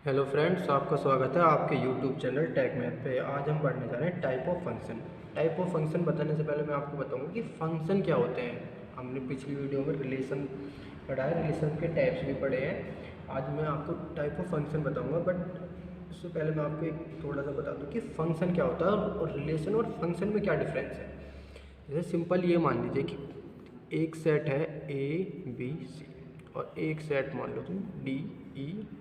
Hello friends, आपका स्वागत है आपके यूट्यूब चैनल टेक मैथ पे। आज हम पढ़ने जा रहे हैं type of function. Type of function बताने से पहले मैं आपको बताऊंगा कि फंक्शन क्या होते हैं। हमने पिछली वीडियो में रिलेशन पढ़ा है, रिलेशन के टाइप्स भी पढ़े हैं। आज मैं आपको टाइप ऑफ फंक्शन बताऊंगा, बट उससे पहले मैं आपको एक थोड़ा सा बता दूँ कि फंक्शन क्या होता है और रिलेशन और फंक्शन में क्या डिफरेंस है। जैसे सिंपल ये मान लीजिए कि एक सेट है ABC और एक सेट मान लो तुम DEF।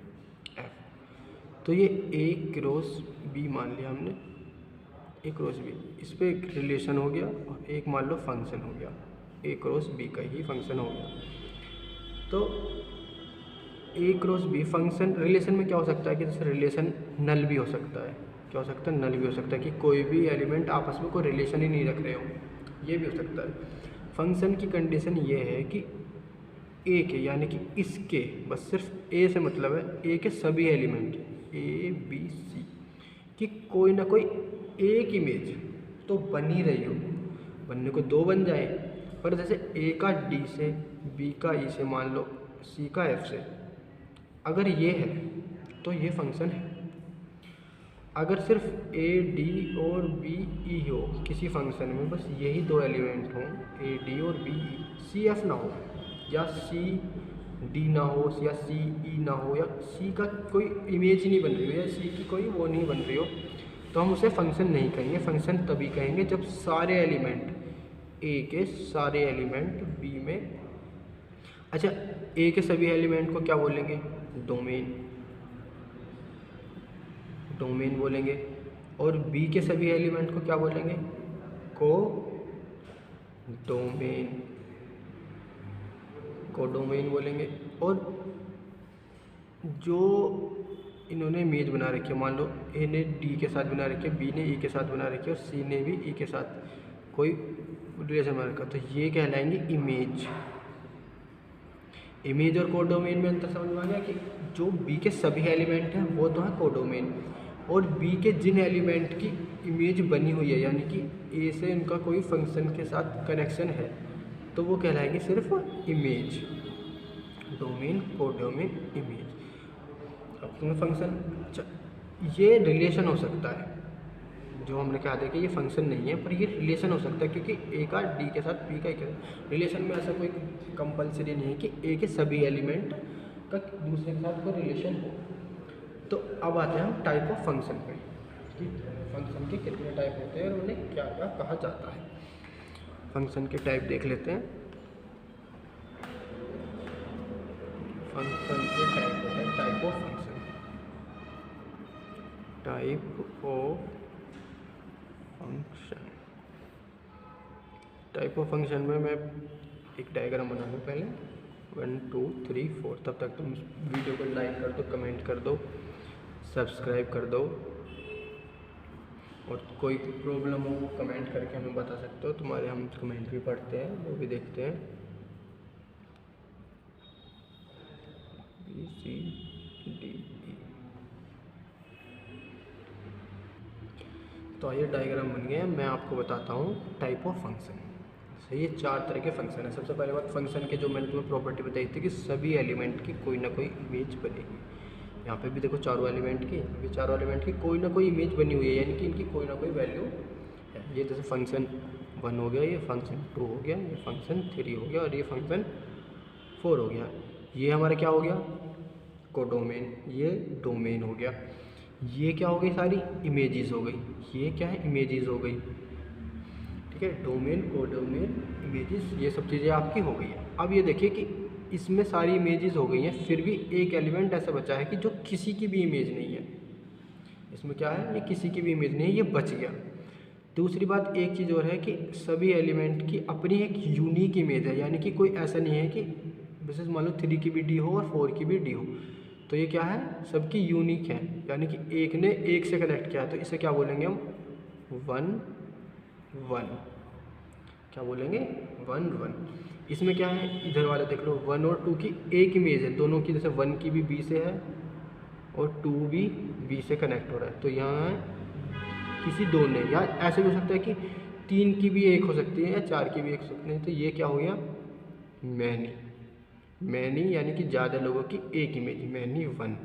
तो ये ए क्रॉस बी मान लिया हमने, ए क्रॉस बी, इस पर एक रिलेशन हो गया और एक मान लो फंक्शन हो गया, ए क्रॉस बी का ही फंक्शन हो गया। तो ए क्रॉस बी फंक्शन रिलेशन में क्या हो सकता है कि जैसे रिलेशन नल भी हो सकता है। क्या हो सकता है? नल भी हो सकता है कि कोई भी एलिमेंट आपस में कोई रिलेशन ही नहीं रख रहे हो, ये भी हो सकता है। फंक्शन की कंडीशन ये है कि ए के यानी कि इसके, बस सिर्फ ए से मतलब है ए के सभी एलिमेंट ABC कि कोई ना कोई एक इमेज तो बन ही रही हो। बनने को दो बन जाए, पर जैसे ए का D से, B का E से, मान लो C का F से, अगर ये है तो ये फंक्शन है। अगर सिर्फ AD और BE हो किसी फंक्शन में, बस यही दो एलिमेंट हों, AD और BE, CF ना हो या CD ना हो या CE ना हो या C का कोई इमेज नहीं बन रही हो या C की कोई वो नहीं बन रही हो, तो हम उसे फंक्शन नहीं कहेंगे। फंक्शन तभी कहेंगे जब सारे एलिमेंट A के सारे एलिमेंट B में, अच्छा A के सभी एलिमेंट को क्या बोलेंगे? डोमेन, डोमेन बोलेंगे। और B के सभी एलिमेंट को क्या बोलेंगे? को डोमेन, को डोमेन बोलेंगे। और जो इन्होंने इमेज बना रखी है, मान लो A ने D के साथ बना रखी है, B ने E के साथ बना रखी है और C ने भी E के साथ कोई रिलेशन बना रखा, तो ये कहलाएंगे इमेज। इमेज और कोडोमेन में अंतर समझ में आ गया कि जो B के सभी एलिमेंट हैं वो तो है कोडोमेन, और B के जिन एलिमेंट की इमेज बनी हुई है यानी कि A से उनका कोई फंक्शन के साथ कनेक्शन है, तो वो कहलाएंगे सिर्फ इमेज। Domain, codomain, image. अब तुम्हें फंक्शन, अच्छा ये रिलेशन हो सकता है, जो हमने कहा था कि ये फंक्शन नहीं है पर ये रिलेशन हो सकता है, क्योंकि ए का D के साथ B का E के रिलेशन में ऐसा कोई कंपलसरी नहीं है कि A के सभी एलिमेंट का दूसरे के साथ कोई रिलेशन हो। तो अब आते हैं हम टाइप ऑफ फंक्शन पे कि फंक्शन के कितने टाइप होते हैं और उन्हें क्या क्या कहा जाता है। फंक्शन के टाइप देख लेते हैं। फंक्शन के टाइप होते हैं type of function, type of function. Type of function में मैं एक डायग्राम बना लूँ पहले, 1 2 3 4। तब तक तुम वीडियो को लाइक कर दो, कमेंट कर दो, सब्सक्राइब कर दो, और कोई प्रॉब्लम हो वो कमेंट करके हमें बता सकते हो। तुम्हारे हम कमेंट भी पढ़ते हैं, वो भी देखते हैं। BCDE। तो ये डायग्राम बन गया। मैं आपको बताता हूँ टाइप ऑफ फंक्शन। सही, ये चार तरह के फंक्शन है। सबसे पहले बात, फंक्शन के जो मैंने तुम्हें प्रॉपर्टी बताई थी कि सभी एलिमेंट की कोई ना कोई इमेज बनेगी। यहाँ पे भी देखो चारों एलिमेंट की, अभी चारों एलिमेंट की कोई ना कोई इमेज बनी हुई है, यानी कि इनकी कोई ना कोई वैल्यू है। ये जैसे फंक्शन 1 हो गया, ये फंक्शन 2 हो गया, ये फंक्शन 3 हो गया और ये फंक्शन 4 हो गया। ये हमारा क्या हो गया? कोडोमेन। ये डोमेन हो गया। ये क्या हो गई? सारी इमेजेस हो गई। ये क्या है? इमेजेस हो गई। ठीक है, डोमेन, कोडोमेन, इमेजेस, ये सब चीज़ें आपकी हो गई है। अब ये देखिए कि इसमें सारी इमेजेस हो गई हैं, फिर भी एक एलिमेंट ऐसा बचा है कि जो किसी की भी इमेज नहीं है। इसमें क्या है? ये किसी की भी इमेज नहीं है, ये बच गया। दूसरी बात, एक चीज़ और है कि सभी एलिमेंट की अपनी एक यूनिक इमेज है, यानी कि कोई ऐसा नहीं है कि जैसे मान लो 3 की भी D हो और 4 की भी D हो, तो ये क्या है? सबकी यूनिक है, यानी कि एक ने एक से कनेक्ट किया, तो इसे क्या बोलेंगे हम? 1 1। क्या बोलेंगे? 1 1। इसमें क्या है? इधर वाले देख लो, 1 और 2 की एक इमेज है दोनों की, जैसे 1 की भी B से है और 2 भी B से कनेक्ट हो रहा है, तो यहाँ किसी दो ने, या ऐसे भी हो सकता है कि 3 की भी एक हो सकती है या 4 की भी एक हो सकती है, तो ये क्या हो गया? मैनी। मैनी यानी कि ज़्यादा लोगों की एक इमेज, मैनी 1।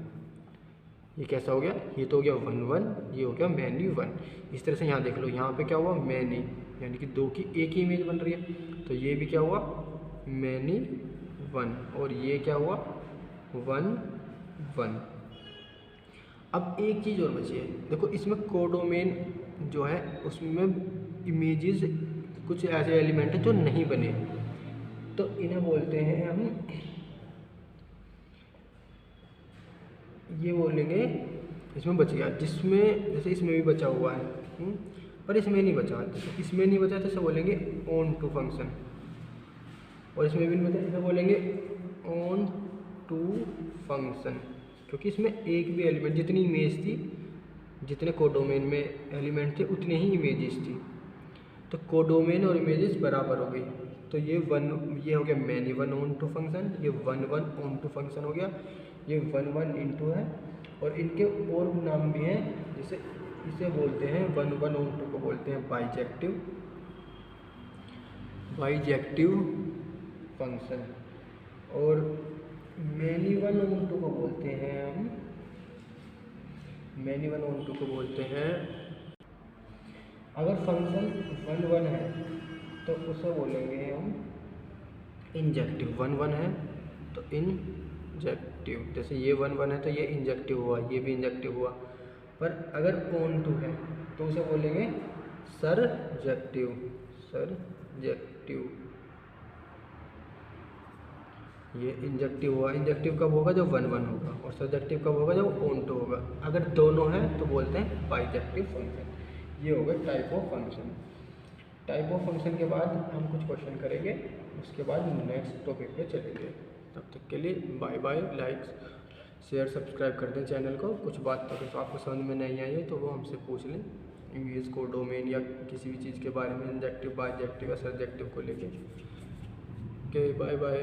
ये कैसा हो गया, ये तो हो गया वन वन, ये हो गया मैनी वन। इस तरह से यहाँ देख लो, यहाँ पे क्या हुआ मैनी, यानी कि दो की एक ही इमेज बन रही है, तो ये भी क्या हुआ मैनी वन, और ये क्या हुआ वन वन। अब एक चीज़ और बची है, देखो इसमें कोडोमेन जो है उसमें इमेजेस कुछ ऐसे एलिमेंट हैं जो नहीं बने, तो इन्हें बोलते हैं हम, ये बोलेंगे इसमें बच गया, जिसमें जैसे इसमें भी बचा हुआ है पर इसमें नहीं बचा, जैसे इसमें नहीं बचा तो इसे बोलेंगे ऑन टू फंक्शन, और इसमें भी नहीं बचा इसे बोलेंगे ऑन टू फंक्शन, क्योंकि इसमें एक भी एलिमेंट, जितनी इमेज थी, जितने कोडोमेन में एलिमेंट थे उतने ही इमेजेस थी, तो कोडोमेन और इमेजेस बराबर हो गई, तो ये हो गया many one onto function, ये one one onto function हो गया, ये वन वन इंटू है, और इनके और नाम भी हैं, जैसे इसे बोलते हैं वन वन ऑन टू को बोलते हैं बाइजेक्टिव फंक्शन, और मैनी वन ऑन टू को बोलते हैं हम, मैनी वन ऑन टू को बोलते हैं, अगर फंक्शन वन वन है तो उसे बोलेंगे हम इंजेक्टिव, वन वन है तो इंजेक्टिव, जैसे ये वन वन है तो ये इंजेक्टिव हुआ, ये भी इंजेक्टिव हुआ, पर अगर ऑन टू है तो उसे बोलेंगे सरजेक्टिव, ये इंजेक्टिव हुआ, इंजेक्टिव कब होगा जब वन वन होगा, और सब्जेक्टिव कब होगा जब ऑन टू होगा, अगर दोनों हैं तो बोलते हैं बाइजेक्टिव फंक्शन। ये होगा type of function. Type of function के बाद हम कुछ क्वेश्चन करेंगे, उसके बाद नेक्स्ट टॉपिक पे चलेंगे। तब तक के लिए bye bye, like share subscribe कर दें चैनल को। कुछ बात तो आपको समझ में नहीं आई है तो वो हमसे पूछ लें, इमेज को डोमेन या किसी भी चीज़ के बारे में, इंजेक्टिव बाइजेक्टिव या सब्जेक्टिव को लेके। Okay bye bye.